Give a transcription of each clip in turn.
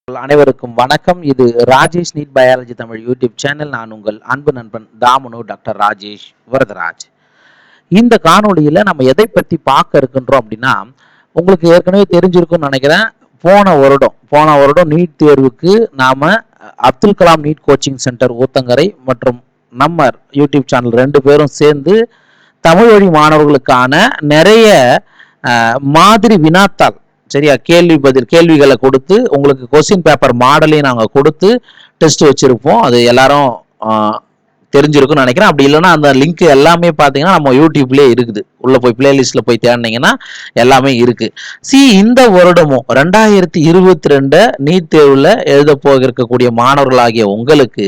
அனைவருக்கும் வணக்கம். இது Rajesh NEET biology Tamil YouTube channel. நான் உங்கள் அன்பு நண்பன் தாமனு டாக்டர் ராஜேஷ் வரதராஜ். இந்த காணொலியில நம்ம எதை பற்றி பார்க்க இருக்கின்றோம் அப்படின்னா, உங்களுக்கு ஏற்கனவே தெரிஞ்சிருக்கும்னு நினைக்கிறேன். போன வருடம் நீட் தேர்வுக்கு நாம Abdul Kalam NEET coaching centre Uthangarai மற்றும் நம்ம யூடியூப் சேனல் 2 பேரும் சேர்ந்து தமிழ் வழி மாணவர்களுக்கான நிறைய மாதிரி வினாத்தாள், சரியா, கேள்விகளை கொடுத்து உங்களுக்கு கொஸ்டின் பேப்பர் மாடலையும் நாங்கள் கொடுத்து டெஸ்ட் வச்சிருப்போம். அது எல்லாரும் தெரிஞ்சிருக்கும்னு நினைக்கிறேன். அப்படி இல்லைன்னா அந்த லிங்க் எல்லாமே பார்த்தீங்கன்னா நம்ம யூடியூப்லேயே இருக்குது. உள்ள போய் பிளேலிஸ்ட்ல போய் தேடினீங்கன்னா எல்லாமே இருக்கு. இந்த வருடமும் 2022 நீட் தேர்வுல எழுத போக இருக்கக்கூடிய மாணவர்களாகிய உங்களுக்கு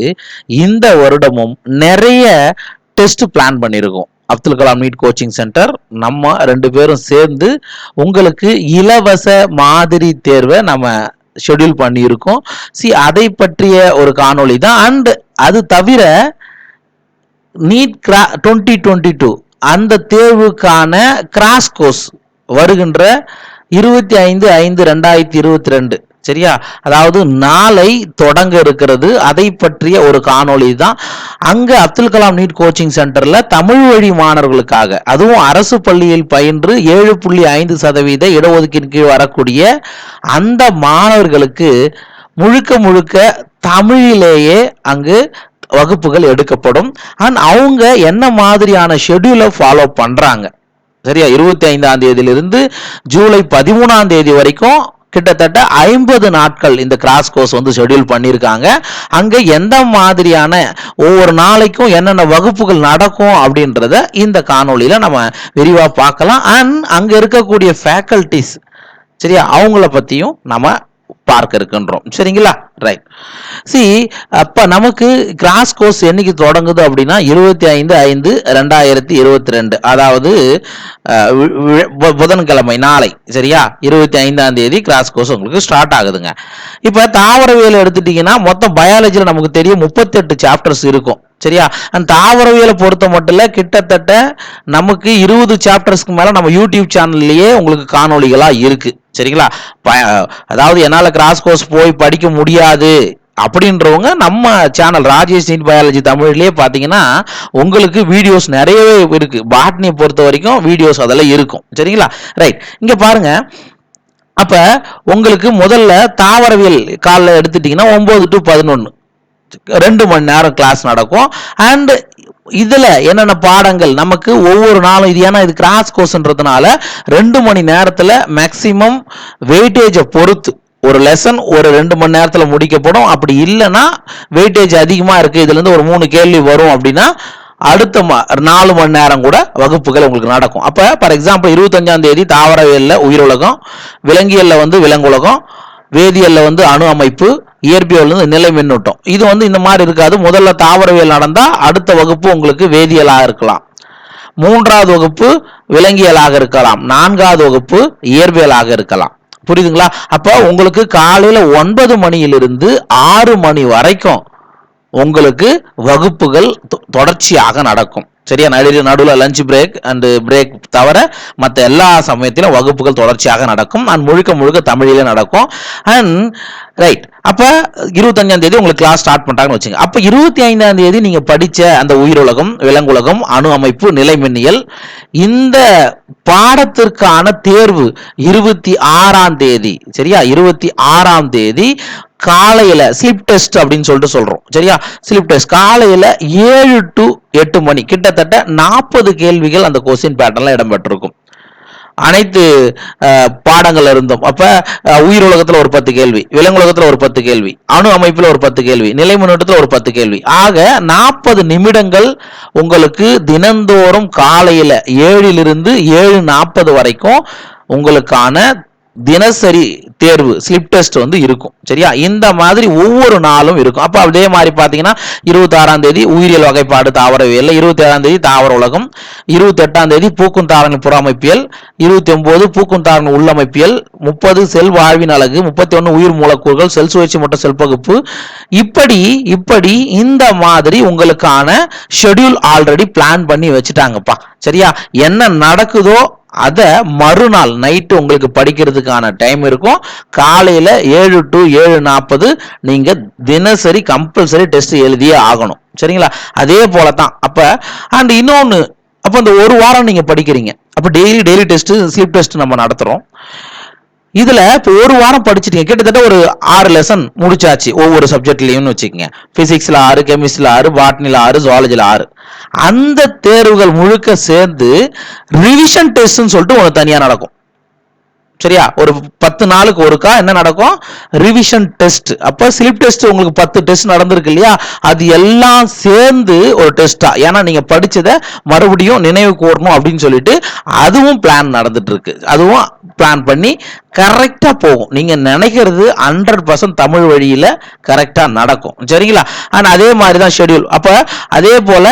இந்த வருடமும் நிறைய டெஸ்ட் பிளான் பண்ணியிருக்கோம். Abdul Kalam NEET coaching centre நம்ம 2 பேரும் சேர்ந்து உங்களுக்கு இலவச மாதிரி தேர்வை நம்ம ஷெட்யூல் பண்ணியிருக்கோம். அதை பற்றிய ஒரு காணொளி தான். அண்ட் அது தவிர நீட் 2022 அந்த தேர்வுக்கான கிராஸ் கோர்ஸ் வருகின்ற 25/5/2022, சரியா, அதாவது நாளை தொடங்க இருக்கிறது. அதை பற்றிய ஒரு காணொளி தான். அங்க அப்துல் கலாம் நீட் கோச்சிங் சென்டர்ல தமிழ் வழி மாணவர்களுக்காக, அதுவும் அரசு பள்ளியில் பயின்று 7.5% இடஒதுக்கீடு கீழ் வரக்கூடிய அந்த மாணவர்களுக்கு முழுக்க தமிழிலேயே அங்கு வகுப்புகள் எடுக்கப்படும். அண்ட் அவங்க என்ன மாதிரியான ஷெட்யூலை ஃபாலோ பண்றாங்க, சரியா, 25ஆம் தேதியிலிருந்து ஜூலை 13ஆம் தேதி வரைக்கும் கிட்டத்தட்ட 50 நாட்கள் இந்த கிராஸ் கோர்ஸ் வந்து ஷெட்யூல் பண்ணியிருக்காங்க. அங்க எந்த மாதிரியான ஒவ்வொரு நாளைக்கும் என்னென்ன வகுப்புகள் நடக்கும் அப்படின்றத இந்த காணொலியில நம்ம விரிவா பார்க்கலாம். அண்ட் அங்க இருக்கக்கூடிய ஃபேக்கல்டிஸ், சரியா, அவங்கள பத்தியும் நம்ம பார்க்க இருக்கின்றோம். சரிங்களா, ரைட். அப்ப நமக்கு கிராஸ் கோர்ஸ் என்னைக்கு தொடங்குது அப்படின்னா 25/5/2022, அதாவது புதன்கிழமை நாளை, சரியா, 25ஆம் தேதி கிராஸ் கோர்ஸ் உங்களுக்கு ஸ்டார்ட் ஆகுதுங்க. இப்ப தாவரவியல் எடுத்துட்டீங்கன்னா மொத்தம் பயாலஜில நமக்கு தெரியும் 38 சாப்டர்ஸ் இருக்கும், சரியா. அந்த தாவரவியலை பொறுத்த மட்டும் இல்ல, கிட்டத்தட்ட நமக்கு 20 சாப்டர்ஸ்க்கு மேல நம்ம யூடியூப் சேனல்லையே உங்களுக்கு காணொலிகளா இருக்கு, சரிங்களா. அதாவது என்னால கிராஸ் கோர்ஸ் போய் படிக்க முடியாது அப்படின்றவங்க நம்ம சேனல் ராஜேஷ் நீட் பயாலஜி தமிழ்லயே பாத்தீங்கன்னா உங்களுக்கு வீடியோஸ் நிறையவே இருக்கு. பாட்னியை பொறுத்த வரைக்கும் வீடியோஸ் அதெல்லாம் இருக்கும், சரிங்களா, ரைட். இங்க பாருங்க. அப்ப உங்களுக்கு முதல்ல தாவரவியல் காலைல எடுத்துட்டீங்கன்னா 9 to 11 2 மணி நேரம் கிளாஸ் நடக்கும். அண்ட் இதுல என்னென்ன பாடங்கள் நமக்கு ஒவ்வொரு நாளும், இது ஏன்னா இது கிராஸ் கோர்ஸ்ன்றதுனால 2 மணி நேரத்துல மேக்சிமம் வெயிட்டேஜை பொறுத்து ஒரு லெசன் ஒரு 2 மணி நேரத்துல முடிக்கப்படும். அப்படி இல்லைன்னா வெயிட்டேஜ் அதிகமா இருக்கு, இதுல இருந்து ஒரு 3 கேள்வி வரும் அப்படின்னா அடுத்த 4 மணி நேரம் கூட வகுப்புகள் உங்களுக்கு நடக்கும். அப்ப ஃபார் எக்ஸாம்பிள் 25ஆம் தேதி தாவரவியல்ல உயிருலகம், விலங்கியல்ல வந்து விலங்குலகம், வேதியியல்ல வந்து அணு அமைப்பு, இயற்பியல் வந்து நிலை மின்னூட்டம். இது வந்து இந்த மாதிரி இருக்காது. முதல்ல தாவரவியல் நடந்தா அடுத்த வகுப்பு உங்களுக்கு வேதியியலாக இருக்கலாம், 3வது வகுப்பு விலங்கியலாக இருக்கலாம், 4வது வகுப்பு இயற்பியலாக இருக்கலாம். புரியுதுங்களா? அப்ப உங்களுக்கு காலையில 9 மணியிலிருந்து 6 மணி வரைக்கும் உங்களுக்கு வகுப்புகள் தொடர்ச்சியாக நடக்கும், சரியா. நடுவில் லஞ்ச் பிரேக் அண்ட் பிரேக் தவிர மற்ற எல்லா சமயத்திலும் வகுப்புகள் தொடர்ச்சியாக நடக்கும். அண்ட் முழுக்க தமிழிலே நடக்கும். And right. அப்ப 25ஆம் தேதி உங்களுக்கு கிளாஸ் ஸ்டார்ட் பண்ணிட்டாங்கன்னு வச்சுங்க. அப்ப 25ஆம் தேதி நீங்க படிச்ச அந்த உயிருலகம், விலங்குலகம், அணு அமைப்பு, நிலைமின்னியல், இந்த பாடத்திற்கான தேர்வு 26ஆம் தேதி, சரியா, 26ஆம் தேதி காலையில ஸ்லிப் டெஸ்ட் அப்படின்னு சொல்லிட்டு சொல்றோம், சரியா. ஸ்லிப் டெஸ்ட் காலையில 7 to 8 மணி, கிட்டத்தட்ட 40 கேள்விகள் அந்த கொஸ்டின் பேட்டர்ன்ல இடம்பெற்றிருக்கும் அனைத்து பாடங்கள் இருந்தும். அப்ப உயிருலகத்துல ஒரு 10 கேள்வி, விலங்குலகத்துல ஒரு 10 கேள்வி, அணு அமைப்புல ஒரு 10 கேள்வி, நிலை மின்னூட்டத்துல ஒரு 10 கேள்வி, ஆக 40 நிமிடங்கள் உங்களுக்கு தினந்தோறும் காலையில 7லிருந்து 7:40 வரைக்கும் உங்களுக்கான தினசரி தேர்வு ஸ்லிப் டெஸ்ட் வந்து இருக்கும், சரியா. இந்த மாதிரி ஒவ்வொரு நாளும் இருக்கும். அப்ப அதே மாதிரி பாத்தீங்கன்னா 26ஆம் தேதி உயிரியல் வகைப்பாடு தாவரவியல், 27ஆம் தேதி தாவர உலகம், 28ஆம் தேதி பூக்கும் தாவரங்கள் புற அமைப்பியல், 29 பூக்கும் தாவரங்கள் உள்ளமைப்பியல், 30 செல் வாழ்வின் அழகு, 31 உயிர் மூலக்கூறுகள், செல் சுழற்சி மற்றும் செல் பகுப்பு. இப்படி இந்த மாதிரி உங்களுக்கான ஷெட்யூல் ஆல்ரெடி பிளான் பண்ணி வச்சுட்டாங்கப்பா, சரியா? என்ன நடக்குதோ அதை மறுநாள் நைட்டு உங்களுக்கு படிக்கிறதுக்கான டைம் இருக்கும். காலையில் 7 to 7:40 நீங்கள் தினசரி கம்பல்சரி டெஸ்ட் எழுதியே ஆகணும். சரிங்களா? அதே போல தான். அப்போ அண்ட் இன்னொன்று, அப்போ இந்த ஒரு வாரம் நீங்கள் படிக்கிறீங்க, அப்போ டெய்லி டெஸ்ட், ஸ்லீப் டெஸ்ட் நம்ம நடத்துகிறோம். இதுல இப்போ ஒரு வாரம் படிச்சிட்டீங்க, கிட்டத்தட்ட ஒரு 6 லெசன் முடிச்சாச்சு ஒவ்வொரு சப்ஜெக்ட்லயும்னு வச்சுக்கோங்க. பிசிக்ஸ்ல 6, கெமிஸ்ட்ரியில் 6, பாட்னில 6, ஜுவாலஜில 6. அந்த தேர்வுகள் முழுக்க சேர்ந்து ரிவிஷன் டெஸ்ட்னு சொல்லிட்டு ஒன்று தனியாக நடக்கும். சரியா? ஒரு 10 நாளுக்கு ஒருக்கா என்ன நடக்கும்? Revision test. அப்ப ஸ்லிப் டெஸ்ட் உங்களுக்கு 10 டெஸ்ட் நடந்திருக்கு இல்லையா, அது எல்லாம் சேர்ந்து ஒரு டெஸ்டா, ஏன்னா நீங்க படிச்சதை மறுபடியும் நினைவு கூறணும் அப்படின்னு சொல்லிட்டு அதுவும் பிளான் நடந்துட்டு இருக்கு. அதுவும் பிளான் பண்ணி கரெக்டா போகும். நீங்க நினைக்கிறது 100% தமிழ் வழியில கரெக்டா நடக்கும். சரிங்களா? அண்ட் அதே மாதிரி தான் ஷெட்யூல். அப்ப அதே போல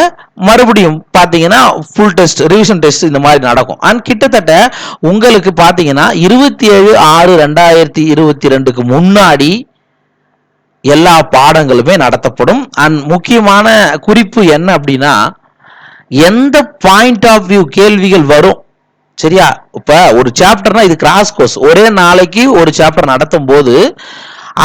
மறுபடியும் பாத்தீங்கன்னா ஃபுல் டெஸ்ட், ரிவிஷன் டெஸ்ட் இந்த மாதிரி நடக்கும். அண்ட் கிட்டத்தட்ட உங்களுக்கு பாத்தீங்கன்னா 27/6/2022 முன்னாடி எல்லா பாடங்களுமே நடத்தப்படும். அண்ட் முக்கியமான குறிப்பு என்ன அப்படின்னா, எந்த பாயிண்ட் ஆஃப் வியூ கேள்விகள் வரும். சரியா? இப்ப ஒரு சாப்டர்னா இது கிராஸ் கோர்ஸ், ஒரே நாளைக்கு ஒரு சாப்டர் நடத்தும் போது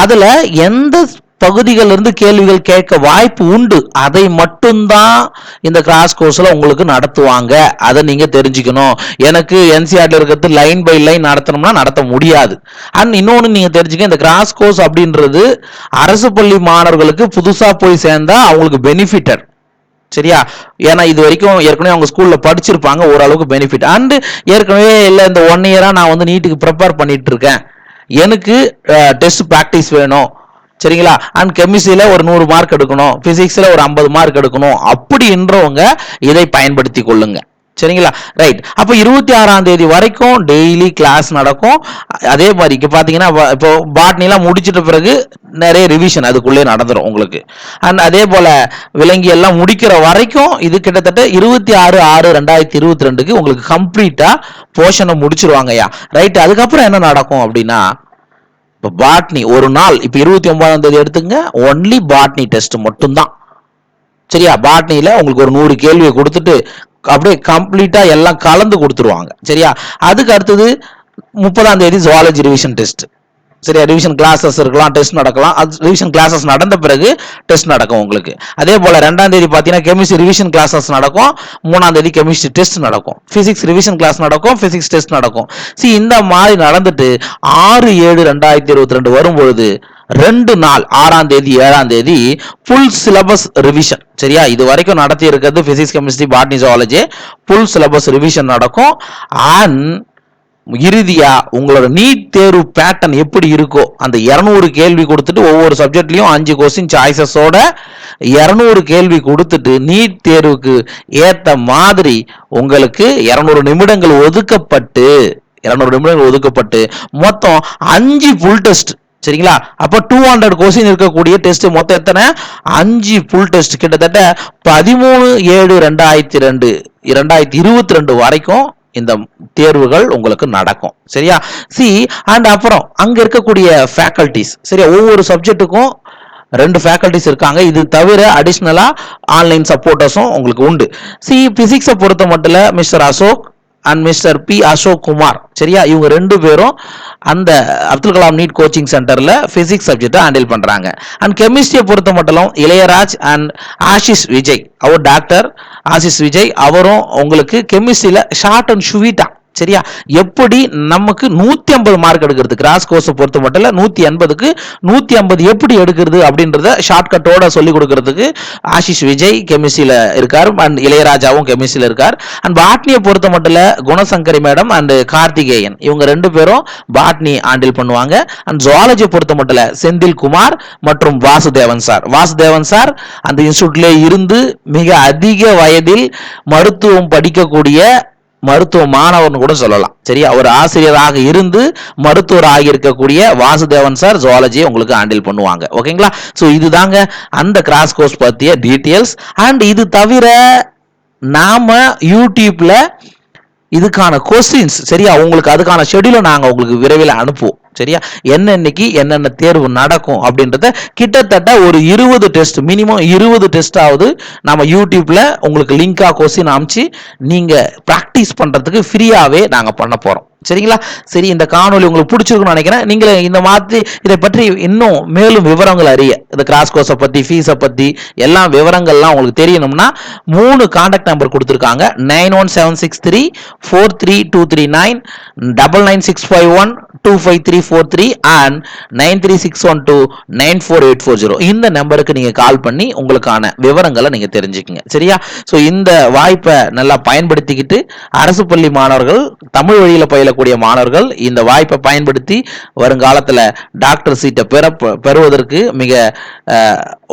அதுல எந்த பகுதிகள் இருந்து கேள்விகள் கேட்க வாய்ப்பு உண்டு, அதை மட்டும்தான் இந்த கிராஸ் கோர்ஸ்ல உங்களுக்கு நடத்துவாங்க. அதை நீங்க தெரிஞ்சுக்கணும். எனக்கு என்சிஆர்ல இருக்கிறது லைன் பை லைன் நடத்தணும்னா நடத்த முடியாது. அண்ட் இன்னொன்னு நீங்க தெரிஞ்சுக்க, இந்த கிராஸ் கோர்ஸ் அப்படின்றது அரசு பள்ளி மாணவர்களுக்கு புதுசா போய் சேர்ந்தா அவங்களுக்கு பெனிஃபிட்டட். சரியா? ஏன்னா இது வரைக்கும் ஏற்கனவே அவங்க ஸ்கூல்ல படிச்சிருப்பாங்க, ஓரளவுக்கு பெனிஃபிட். அண்ட் ஏற்கனவே இல்லை இந்த 1 இயரா நான் வந்து நீட்டுக்கு ப்ரிப்பேர் பண்ணிட்டு இருக்கேன், எனக்கு டெஸ்ட் ப்ராக்டிஸ் வேணும். சரிங்களா? அண்ட் கெமிஸ்ட்ரியில ஒரு 100 மார்க் எடுக்கணும், பிசிக்ஸ்ல ஒரு 50 மார்க் எடுக்கணும், அப்படின்றவங்க இதை பயன்படுத்தி கொள்ளுங்க. சரிங்களா? ரைட். அப்போ 26ஆம் தேதி வரைக்கும் டெய்லி கிளாஸ் நடக்கும். அதே மாதிரி பாத்தீங்கன்னா இப்போ பாட்னிலாம் முடிச்சிட்ட பிறகு நிறைய ரிவிஷன் அதுக்குள்ளே நடந்துடும் உங்களுக்கு. அண்ட் அதே போல விலங்கி எல்லாம் முடிக்கிற வரைக்கும் இது கிட்டத்தட்ட 26/6/2022 உங்களுக்கு கம்ப்ளீட்டா போர்ஷனை முடிச்சிருவாங்கய்யா. ரைட். அதுக்கப்புறம் என்ன நடக்கும் அப்படின்னா, இப்போ பாட்னி ஒரு நாள், இப்போ 29ஆம் தேதி எடுத்துங்க, ஒன்லி பாட்னி டெஸ்ட் மட்டும்தான். சரியா? பாட்னியில உங்களுக்கு ஒரு 100 கேள்வியை கொடுத்துட்டு அப்படியே கம்ப்ளீட்டா எல்லாம் கலந்து கொடுத்துருவாங்க. சரியா? அதுக்கு அடுத்தது 30ஆம் தேதி ஜுவாலஜி ரிவிஷன் டெஸ்ட். சரியா? ரிவிஷன் கிளாஸஸ் இருக்கலாம், டெஸ்ட் நடக்கலாம். ரிவிஷன் கிளாஸஸ் நடந்த பிறகு டெஸ்ட் நடக்கும் உங்களுக்கு. அதே போல 2ஆம் தேதி பார்த்தீங்கன்னா கெமிஸ்ட்ரி ரிவிஷன் கிளாஸஸ் நடக்கும், 3ஆம் தேதி கெமிஸ்ட்ரி டெஸ்ட் நடக்கும், பிசிக்ஸ் ரிவிஷன் கிளாஸ் நடக்கும், பிசிக்ஸ் டெஸ்ட் நடக்கும். இந்த மாதிரி நடந்துட்டு 6/7/2022 வரும்பொழுது 2 நாள் 6ஆம் தேதி 7ஆம் தேதி ஃபுல் சிலபஸ் ரிவிஷன். சரியா? இது வரைக்கும் நடத்தி இருக்கிறது physics, chemistry, botany, zoology full syllabus revision நடக்கும். அண்ட் இறுதியா உங்களோட நீட் தேர்வு பேட்டர்ன் எப்படி இருக்கோ, அந்த 200 கேள்வி கொடுத்துட்டு ஒவ்வொரு சப்ஜெக்ட்லயும் 5 கொஸ்டின் சாய்ஸஸோட 200 கேள்வி கொடுத்துட்டு நீட் தேர்வுக்கு ஏத்த மாதிரி உங்களுக்கு 200 நிமிடங்கள் ஒதுக்கப்பட்டு மொத்தம் 5 ஃபுல் டெஸ்ட். சரிங்களா? அப்ப 200 கொஸ்டின் இருக்கக்கூடிய டெஸ்ட் மொத்தம் எத்தனை? 5 ஃபுல் டெஸ்ட். கிட்டத்தட்ட 13/7/2022 வரைக்கும் இந்த தேர்வுகள் உங்களுக்கு நடக்கும். சரியா? அண்ட் அப்புறம் அங்க இருக்கக்கூடிய ஃபேக்கல்டிஸ், சரியா, ஒவ்வொரு சப்ஜெக்ட்டுக்கும் 2 ஃபேக்கல்டிஸ் இருக்காங்க. இது தவிர அடிஷனலா ஆன்லைன் சப்போர்ட்டர்ஸும் உங்களுக்கு உண்டு. பிசிக்ஸை பொறுத்த மட்டும் mister Ashok and mister P Ashok Kumar. சரியா? இவங்க 2 பேரும் அந்த அப்துல் கலாம் நீட் கோச்சிங் சென்டர்ல பிசிக்ஸ் சப்ஜெக்டை ஹேண்டில் பண்றாங்க. அண்ட் கெமிஸ்ட்ரியை பொறுத்த மட்டும் இளையராஜ் அண்ட் ஆஷிஷ் விஜய், அவர் டாக்டர் ஆஷிஷ் விஜய், அவரும் உங்களுக்கு கெமிஸ்ட்ரியில ஷார்ட் அண்ட் ஸ்வீட்டா, சரியா, எப்படி நமக்கு 150 மார்க் எடுக்கிறது, கிராஸ் கோர்ஸ் பொறுத்த மட்டும் 180க்கு 150 எப்படி எடுக்கிறது அப்படின்றத ஷார்ட்கட்டோட சொல்லி கொடுக்கறதுக்கு ஆஷிஷ் விஜய் கெமிஸ்ட்ரியில இருக்கார். அண்ட் இளையராஜாவும் கெமிஸ்ட்ரியில இருக்கார். அண்ட் பாட்னியை பொறுத்த மட்டும் குணசங்கரி மேடம் அண்ட் கார்த்திகேயன், இவங்க 2 பேரும் பாட்னி ஹேண்டில் பண்ணுவாங்க. அண்ட் ஜுவாலஜியை பொறுத்த மட்டும் செந்தில் குமார் மற்றும் வாசுதேவன் சார் அந்த இன்ஸ்டியூட்ல இருந்து மிக அதிக வயதில் மருத்துவம் படிக்கக்கூடிய மருத்துவ மாணவர்னு கூட சொல்லலாம். சரியா? ஒரு ஆசிரியராக இருந்து மருத்துவர் ஆகியிருக்கக்கூடிய வாசுதேவன் சார் ஜுவாலஜியை உங்களுக்கு ஹேண்டில் பண்ணுவாங்க. ஓகேங்களா? இதுதாங்க அந்த கிராஸ் கோர்ஸ் பற்றிய டீட்டெயில்ஸ். அண்ட் இது தவிர நாம யூடியூப்ல இதுக்கான கொஸ்டின்ஸ், சரியா, உங்களுக்கு அதுக்கான ஷெட்யூலை நாங்கள் உங்களுக்கு விரைவில் அனுப்புவோம். சரியா? என்னன்னைக்கு என்னென்ன தேர்வு நடக்கும் அப்படின்றத கிட்டத்தட்ட ஒரு 20 டெஸ்ட், மினிமம் 20 டெஸ்ட் ஆவது நம்ம யூடியூப்ல உங்களுக்கு லிங்கா கொஸ்டின் அனுப்பிச்சு நீங்க பிராக்டிஸ் பண்றதுக்கு ஃப்ரீயாவே நாங்க பண்ண போறோம். சரிங்களா? சரி, இந்த காணொலி உங்களுக்கு பிடிச்சிருக்கும்னு நினைக்கிறேன். நீங்க இந்த மாதிரி இதை பற்றி இன்னும் மேலும் விவரங்கள் அறிய, இந்த கிராஸ் கோர்ஸை பத்தி, ஃபீஸை பத்தி எல்லா விவரங்கள்லாம் உங்களுக்கு தெரியணும்னா 3 கான்டாக்ட் நம்பர் கொடுத்துருக்காங்க. 9176343239, 9996512543 அண்ட் 9361294840. இந்த நம்பருக்கு நீங்க கால் பண்ணி உங்களுக்கான விவரங்களை நீங்க தெரிஞ்சுக்கங்க. சரியா? ஸோ இந்த வாய்ப்பை நல்லா பயன்படுத்திக்கிட்டு அரசு பள்ளி மாணவர்கள், தமிழ் வழியில பயிலக்கூடிய மாணவர்கள் இந்த வாய்ப்பை பயன்படுத்தி வருங்காலத்தில் டாக்டர் சீட்டை பெறுவதற்கு மிக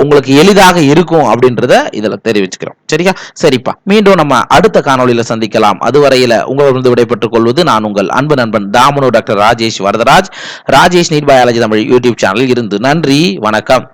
உங்களுக்கு எளிதாக இருக்கும் அப்படின்றத இதில் தெரிவிச்சுக்கிறோம். சரியா? சரிப்பா, மீண்டும் நம்ம அடுத்த காணொலியில் சந்திக்கலாம். அதுவரையில் உங்களிடம் விடைபெற்றுக் கொள்வது நான் உங்கள் அன்பு நண்பன் தாமனு doctor Rajesh Varadaraj, Rajesh NEET biology Tamil YouTube சேனலில் இருந்து. நன்றி, வணக்கம்.